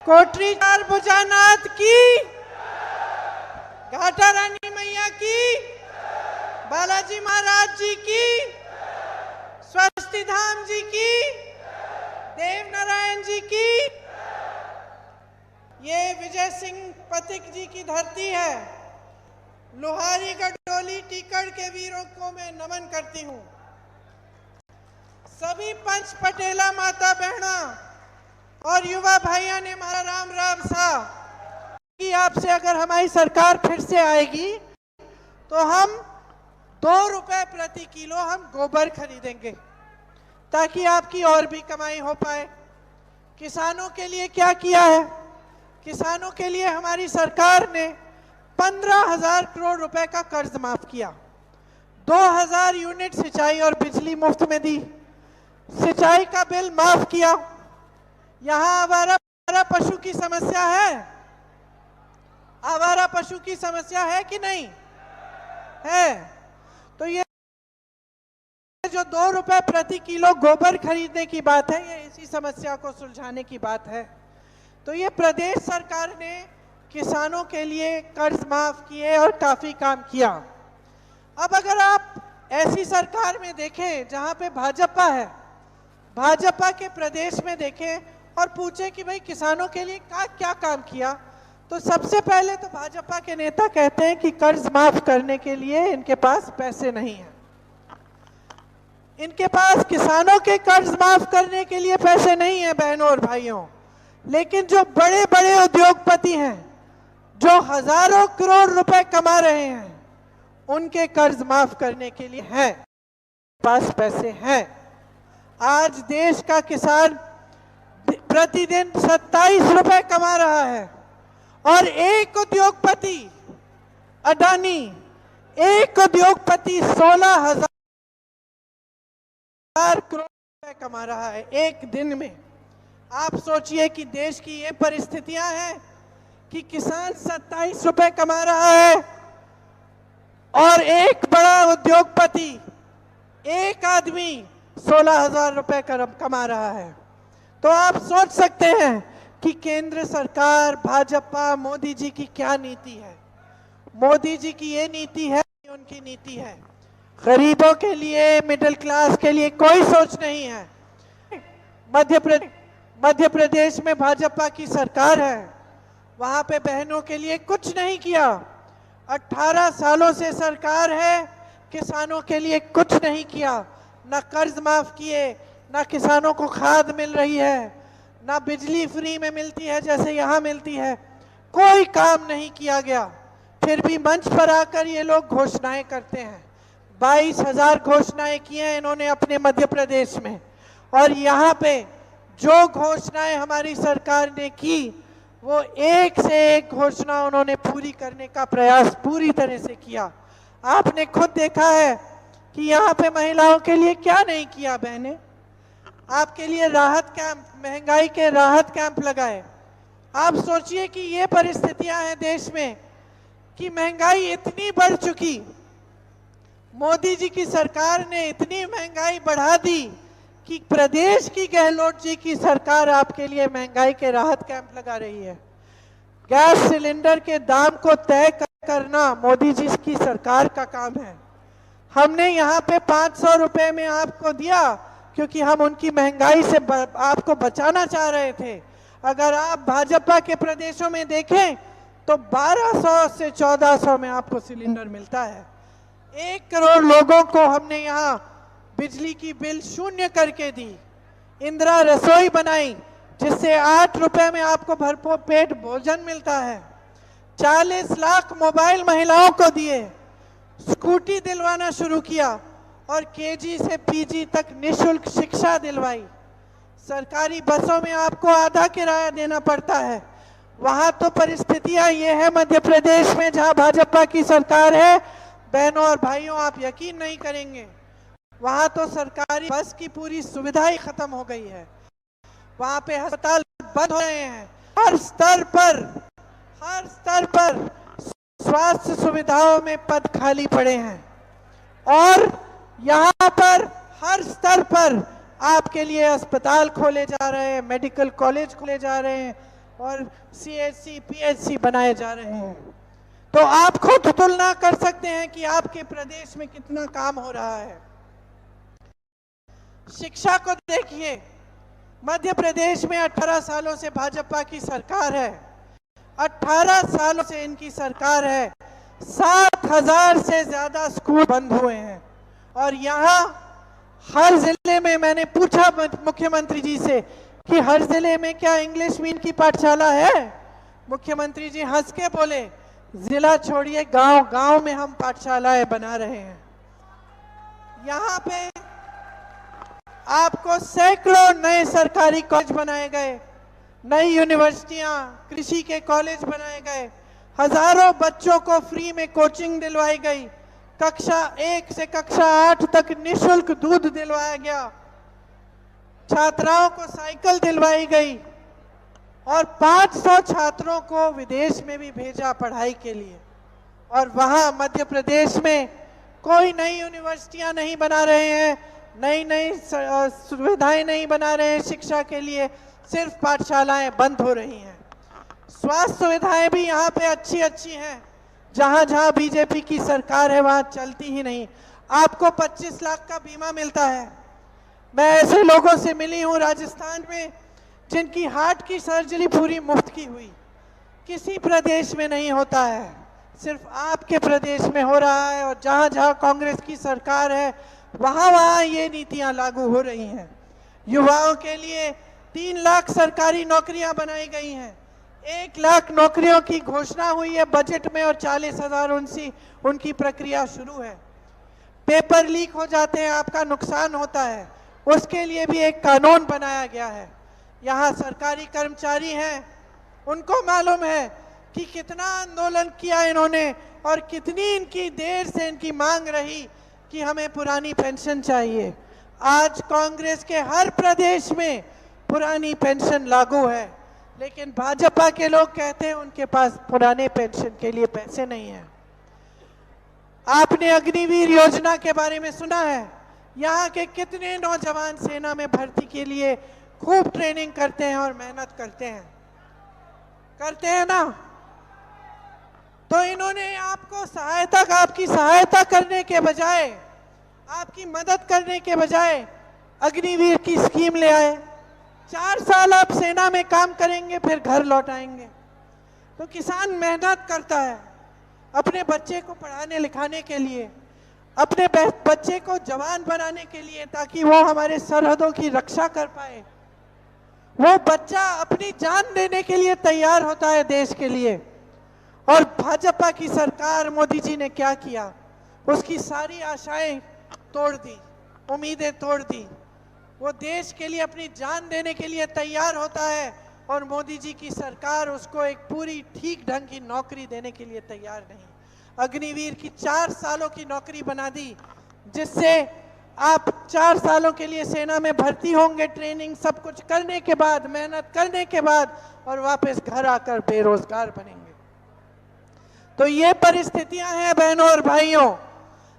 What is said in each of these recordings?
कोटरी चार भुजानाथ की, घाटा रानी मैया की, बालाजी महाराज जी की, स्वस्ति धाम जी की, देव नारायण जी की। ये विजय सिंह पथिक जी की धरती है। लोहारी गढ़डोली टीकड़ के वीरों को मैं नमन करती हूँ। सभी पंच पटेला माता बहना और युवा भाइयों ने मारा राम राम सा कि आपसे अगर हमारी सरकार फिर से आएगी तो हम 2 रुपए प्रति किलो हम गोबर खरीदेंगे ताकि आपकी और भी कमाई हो पाए। किसानों के लिए क्या किया है? किसानों के लिए हमारी सरकार ने 15,000 करोड़ रुपए का कर्ज माफ किया। 2,000 यूनिट सिंचाई और बिजली मुफ्त में दी। सिंचाई का बिल माफ किया। यहाँ आवारा पशु की समस्या है? आवारा पशु की समस्या है कि नहीं है? तो ये जो 2 रुपए प्रति किलो गोबर खरीदने की बात है, ये इसी समस्या को सुलझाने की बात है। तो ये प्रदेश सरकार ने किसानों के लिए कर्ज माफ किए और काफी काम किया। अब अगर आप ऐसी सरकार में देखें जहां पे भाजपा है, भाजपा के प्रदेश में देखें और पूछे कि भाई किसानों के लिए क्या काम किया, तो सबसे पहले तो भाजपा के नेता कहते हैं कि कर्ज माफ करने के लिए इनके पास पैसे नहीं है। इनके पास किसानों के कर्ज माफ करने के लिए पैसे नहीं है बहनों और भाइयों। लेकिन जो बड़े बड़े उद्योगपति हैं जो हजारों करोड़ रुपए कमा रहे हैं, उनके कर्ज माफ करने के लिए हैं, पास पैसे हैं। आज देश का किसान प्रतिदिन 27 रुपए कमा रहा है और एक उद्योगपति अडानी, एक उद्योगपति 16,000 करोड़ रुपए कमा रहा है एक दिन में। आप सोचिए कि देश की ये परिस्थितियां हैं कि किसान 27 रुपए कमा रहा है और एक बड़ा उद्योगपति, एक आदमी 16,000 रुपए कमा रहा है। तो आप सोच सकते हैं कि केंद्र सरकार भाजपा मोदी जी की क्या नीति है। मोदी जी की ये नीति है, उनकी नीति है। गरीबों के लिए, मिडिल क्लास के लिए कोई सोच नहीं है। मध्य प्रदेश में भाजपा की सरकार है, वहां पे बहनों के लिए कुछ नहीं किया। 18 सालों से सरकार है, किसानों के लिए कुछ नहीं किया। ना कर्ज माफ किए, ना किसानों को खाद मिल रही है, ना बिजली फ्री में मिलती है जैसे यहाँ मिलती है। कोई काम नहीं किया गया। फिर भी मंच पर आकर ये लोग घोषणाएं करते हैं। 22,000 घोषणाएं की हैं इन्होंने अपने मध्य प्रदेश में। और यहाँ पे जो घोषणाएं हमारी सरकार ने की, वो एक से एक घोषणा उन्होंने पूरी करने का प्रयास पूरी तरह से किया। आपने खुद देखा है कि यहाँ पे महिलाओं के लिए क्या नहीं किया बहने। आपके लिए राहत कैंप, महंगाई के राहत कैंप लगाए। आप सोचिए कि ये परिस्थितियां हैं देश में कि महंगाई इतनी बढ़ चुकी, मोदी जी की सरकार ने इतनी महंगाई बढ़ा दी कि प्रदेश की गहलोत जी की सरकार आपके लिए महंगाई के राहत कैंप लगा रही है। गैस सिलेंडर के दाम को तय करना मोदी जी की सरकार का काम है। हमने यहाँ पे 500 रुपए में आपको दिया क्योंकि हम उनकी महंगाई से आपको बचाना चाह रहे थे। अगर आप भाजपा के प्रदेशों में देखें तो 1200 से 1400 में आपको सिलेंडर मिलता है। 1 करोड़ लोगों को हमने यहाँ बिजली की बिल शून्य करके दी। इंदिरा रसोई बनाई जिससे 8 रुपए में आपको भरपूर पेट भोजन मिलता है। 40 लाख मोबाइल महिलाओं को दिए। स्कूटी दिलवाना शुरू किया और केजी से पीजी तक निःशुल्क शिक्षा दिलवाई। सरकारी बसों में आपको आधा किराया देना पड़ता है। वहां तो परिस्थितियां ये है मध्य प्रदेश में जहां भाजपा की सरकार है, बहनों और भाइयों आप यकीन नहीं करेंगे, वहां तो सरकारी बस की पूरी सुविधा ही खत्म हो गई है। वहां पे अस्पताल बंद हो रहे हैं। हर स्तर पर स्वास्थ्य सुविधाओं में पद खाली पड़े हैं और यहाँ पर हर स्तर पर आपके लिए अस्पताल खोले जा रहे हैं, मेडिकल कॉलेज खोले जा रहे हैं, और CHC PHC बनाए जा रहे हैं। तो आप खुद तुलना कर सकते हैं कि आपके प्रदेश में कितना काम हो रहा है। शिक्षा को देखिए, मध्य प्रदेश में 18 सालों से भाजपा की सरकार है। 18 सालों से इनकी सरकार है। 7,000 से ज्यादा स्कूल बंद हुए हैं और यहाँ हर जिले में, मैंने पूछा मुख्यमंत्री जी से कि हर जिले में क्या इंग्लिश मीडियम की पाठशाला है? मुख्यमंत्री जी हंस के बोले, जिला छोड़िए, गांव गांव में हम पाठशालाएं बना रहे हैं। यहाँ पे आपको सैकड़ों नए सरकारी कॉलेज बनाए गए, नई यूनिवर्सिटियां, कृषि के कॉलेज बनाए गए, हजारों बच्चों को फ्री में कोचिंग दिलवाई गई, कक्षा 1 से कक्षा 8 तक निःशुल्क दूध दिलवाया गया, छात्राओं को साइकिल दिलवाई गई और 500 छात्रों को विदेश में भी भेजा पढ़ाई के लिए। और वहां मध्य प्रदेश में कोई नई यूनिवर्सिटियां नहीं बना रहे हैं, नई नई सुविधाएं नहीं बना रहे हैं शिक्षा के लिए, सिर्फ पाठशालाएं बंद हो रही हैं। स्वास्थ्य सुविधाएं भी यहाँ पे अच्छी अच्छी हैं, जहां जहां बीजेपी की सरकार है वहां चलती ही नहीं। आपको 25 लाख का बीमा मिलता है। मैं ऐसे लोगों से मिली हूं राजस्थान में जिनकी हार्ट की सर्जरी पूरी मुफ्त की हुई। किसी प्रदेश में नहीं होता है, सिर्फ आपके प्रदेश में हो रहा है। और जहां जहां कांग्रेस की सरकार है वहां वहां ये नीतियां लागू हो रही हैं। युवाओं के लिए 3 लाख सरकारी नौकरियां बनाई गई हैं। 1 लाख नौकरियों की घोषणा हुई है बजट में और 40,000 उनकी प्रक्रिया शुरू है। पेपर लीक हो जाते हैं, आपका नुकसान होता है, उसके लिए भी एक कानून बनाया गया है। यहाँ सरकारी कर्मचारी हैं, उनको मालूम है कि कितना आंदोलन किया इन्होंने और कितनी इनकी देर से इनकी मांग रही कि हमें पुरानी पेंशन चाहिए। आज कांग्रेस के हर प्रदेश में पुरानी पेंशन लागू है, लेकिन भाजपा के लोग कहते हैं उनके पास पुराने पेंशन के लिए पैसे नहीं हैं। आपने अग्निवीर योजना के बारे में सुना है? यहाँ के कितने नौजवान सेना में भर्ती के लिए खूब ट्रेनिंग करते हैं और मेहनत करते हैं ना। तो इन्होंने आपकी सहायता करने के बजाय, आपकी मदद करने के बजाय अग्निवीर की स्कीम ले आए। 4 साल आप सेना में काम करेंगे, फिर घर लौट आएंगे। तो किसान मेहनत करता है अपने बच्चे को पढ़ाने लिखाने के लिए, अपने बच्चे को जवान बनाने के लिए, ताकि वो हमारे सरहदों की रक्षा कर पाए। वो बच्चा अपनी जान देने के लिए तैयार होता है देश के लिए। और भाजपा की सरकार, मोदी जी ने क्या किया? उसकी सारी आशाएं तोड़ दी, उम्मीदें तोड़ दी। वो देश के लिए अपनी जान देने के लिए तैयार होता है और मोदी जी की सरकार उसको एक पूरी ठीक ढंग की नौकरी देने के लिए तैयार नहीं। अग्निवीर की 4 सालों की नौकरी बना दी, जिससे आप 4 सालों के लिए सेना में भर्ती होंगे, ट्रेनिंग सब कुछ करने के बाद, मेहनत करने के बाद, और वापस घर आकर बेरोजगार बनेंगे। तो ये परिस्थितियां हैं बहनों और भाइयों,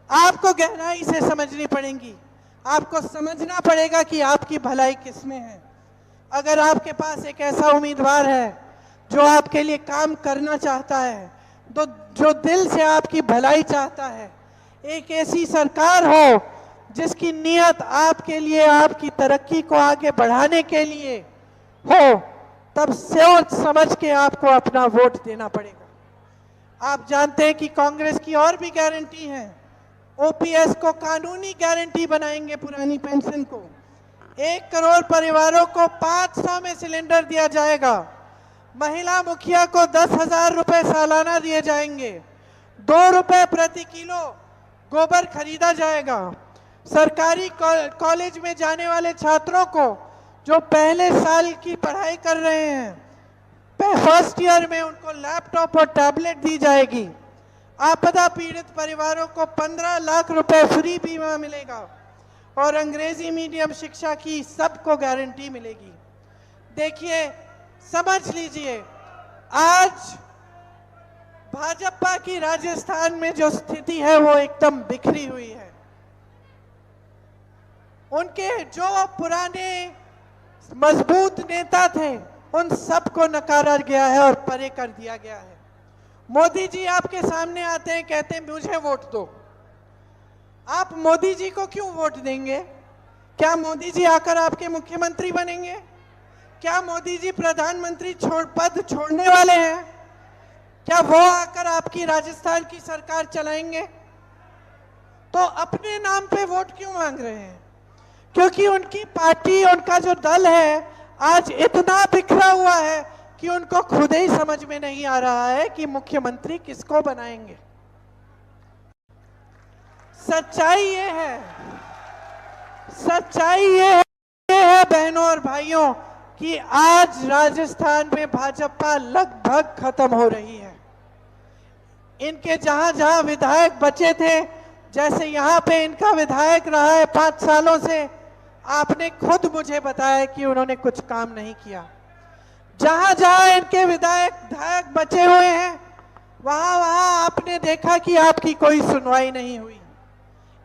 आपको गहराई से समझनी पड़ेंगी। आपको समझना पड़ेगा कि आपकी भलाई किसमें है। अगर आपके पास एक ऐसा उम्मीदवार है जो आपके लिए काम करना चाहता है, तो जो दिल से आपकी भलाई चाहता है, एक ऐसी सरकार हो जिसकी नीयत आपके लिए, आपकी तरक्की को आगे बढ़ाने के लिए हो, तब सोच समझ के आपको अपना वोट देना पड़ेगा। आप जानते हैं कि कांग्रेस की और भी गारंटी है। ओपीएस को कानूनी गारंटी बनाएंगे, पुरानी पेंशन को 1 करोड़ परिवारों को 500 में सिलेंडर दिया जाएगा। महिला मुखिया को 10,000 रुपए सालाना दिए जाएंगे। 2 रुपए प्रति किलो गोबर खरीदा जाएगा। सरकारी कॉलेज में जाने वाले छात्रों को जो पहले साल की पढ़ाई कर रहे हैं, फर्स्ट ईयर में उनको लैपटॉप और टैबलेट दी जाएगी। आपदा पीड़ित परिवारों को 15 लाख रुपए फ्री बीमा मिलेगा और अंग्रेजी मीडियम शिक्षा की सबको गारंटी मिलेगी। देखिए, समझ लीजिए, आज भाजपा की राजस्थान में जो स्थिति है वो एकदम बिखरी हुई है। उनके जो पुराने मजबूत नेता थे, उन सबको नकारा गया है और परे कर दिया गया है। मोदी जी आपके सामने आते हैं, कहते हैं मुझे वोट दो। आप मोदी जी को क्यों वोट देंगे? क्या मोदी जी आकर आपके मुख्यमंत्री बनेंगे? क्या मोदी जी प्रधानमंत्री पद छोड़ने वाले हैं? क्या वो आकर आपकी राजस्थान की सरकार चलाएंगे? तो अपने नाम पे वोट क्यों मांग रहे हैं? क्योंकि उनकी पार्टी, उनका जो दल है आज इतना बिखरा हुआ है कि उनको खुद ही समझ में नहीं आ रहा है कि मुख्यमंत्री किसको बनाएंगे। सच्चाई ये है, सच्चाई ये है बहनों और भाइयों कि आज राजस्थान में भाजपा लगभग खत्म हो रही है। इनके जहां जहां विधायक बचे थे, जैसे यहां पे इनका विधायक रहा है 5 सालों से, आपने खुद मुझे बताया कि उन्होंने कुछ काम नहीं किया। जहां जहां इनके विधायक बचे हुए हैं, वहां वहां आपने देखा कि आपकी कोई सुनवाई नहीं हुई।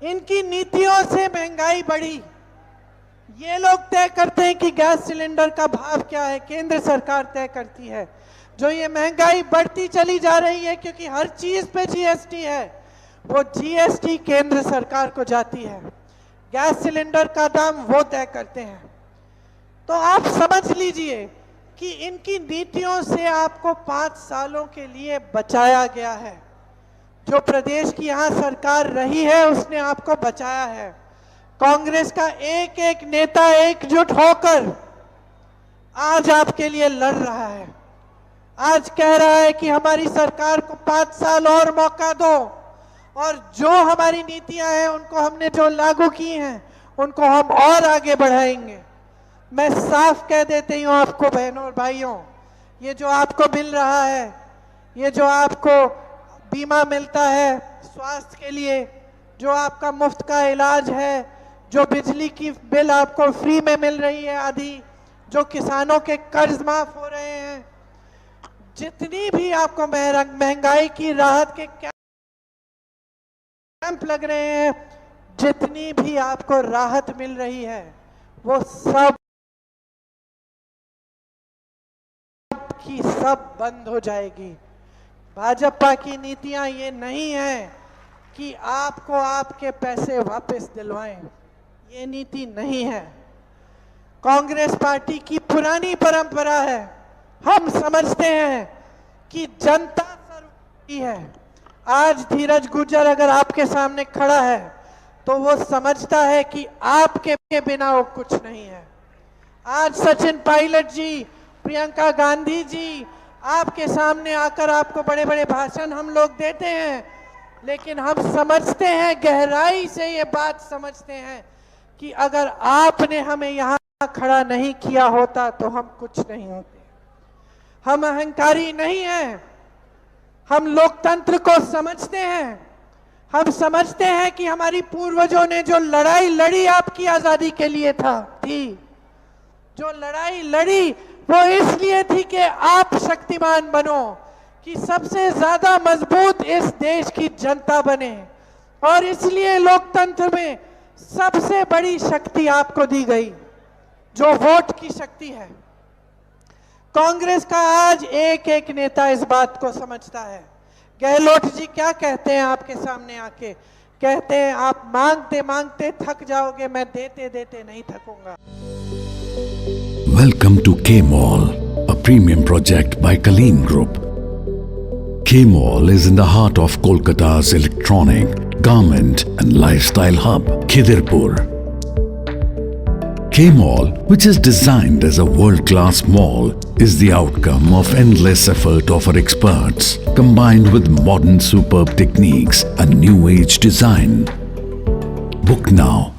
इनकी नीतियों से महंगाई बढ़ी। ये लोग तय करते हैं कि गैस सिलेंडर का भाव क्या है, केंद्र सरकार तय करती है। जो ये महंगाई बढ़ती चली जा रही है क्योंकि हर चीज पे जीएसटी है, वो जीएसटी केंद्र सरकार को जाती है। गैस सिलेंडर का दाम वो तय करते हैं। तो आप समझ लीजिए कि इनकी नीतियों से आपको 5 सालों के लिए बचाया गया है। जो प्रदेश की यहां सरकार रही है उसने आपको बचाया है। कांग्रेस का एक एक नेता एकजुट होकर आज आपके लिए लड़ रहा है। आज कह रहा है कि हमारी सरकार को 5 साल और मौका दो, और जो हमारी नीतियां हैं उनको हमने जो लागू की हैं उनको हम और आगे बढ़ाएंगे। मैं साफ कह देती हूं आपको बहनों और भाइयों, ये जो आपको मिल रहा है, ये जो आपको बीमा मिलता है स्वास्थ्य के लिए, जो आपका मुफ्त का इलाज है, जो बिजली की बिल आपको फ्री में मिल रही है आधी, जो किसानों के कर्ज माफ हो रहे हैं, जितनी भी आपको महंगाई की राहत के कैंप लग रहे हैं, जितनी भी आपको राहत मिल रही है, वो सब की सब बंद हो जाएगी। भाजपा की नीतियां ये नहीं है कि आपको आपके पैसे वापस दिलवाएं, ये नीति नहीं है। कांग्रेस पार्टी की पुरानी परंपरा है। हम समझते हैं कि जनता सर्वोपरि है। आज धीरज गुर्जर अगर आपके सामने खड़ा है तो वो समझता है कि आपके बिना वो कुछ नहीं है। आज सचिन पायलट जी, प्रियंका गांधी जी आपके सामने आकर आपको बड़े बड़े भाषण हम लोग देते हैं, लेकिन हम समझते हैं, गहराई से ये बात समझते हैं कि अगर आपने हमें यहाँ खड़ा नहीं किया होता तो हम कुछ नहीं होते। हम अहंकारी नहीं हैं, हम लोकतंत्र को समझते हैं। हम समझते हैं कि हमारी पूर्वजों ने जो लड़ाई लड़ी आपकी आजादी के लिए थी, जो लड़ाई लड़ी वो इसलिए थी कि आप शक्तिमान बनो, कि सबसे ज्यादा मजबूत इस देश की जनता बने, और इसलिए लोकतंत्र में सबसे बड़ी शक्ति आपको दी गई जो वोट की शक्ति है। कांग्रेस का आज एक एक नेता इस बात को समझता है। गहलोत जी क्या कहते हैं आपके सामने आके? कहते हैं आप मांगते मांगते थक जाओगे, मैं देते देते नहीं थकूंगा। Welcome to K-Mall, a premium project by Kaleen Group. K-Mall is in the heart of Kolkata's electronic, garment and lifestyle hub, Khidirpur. K-Mall, which is designed as a world-class mall, is the outcome of endless effort of our experts, combined with modern superb techniques and new age design. Book now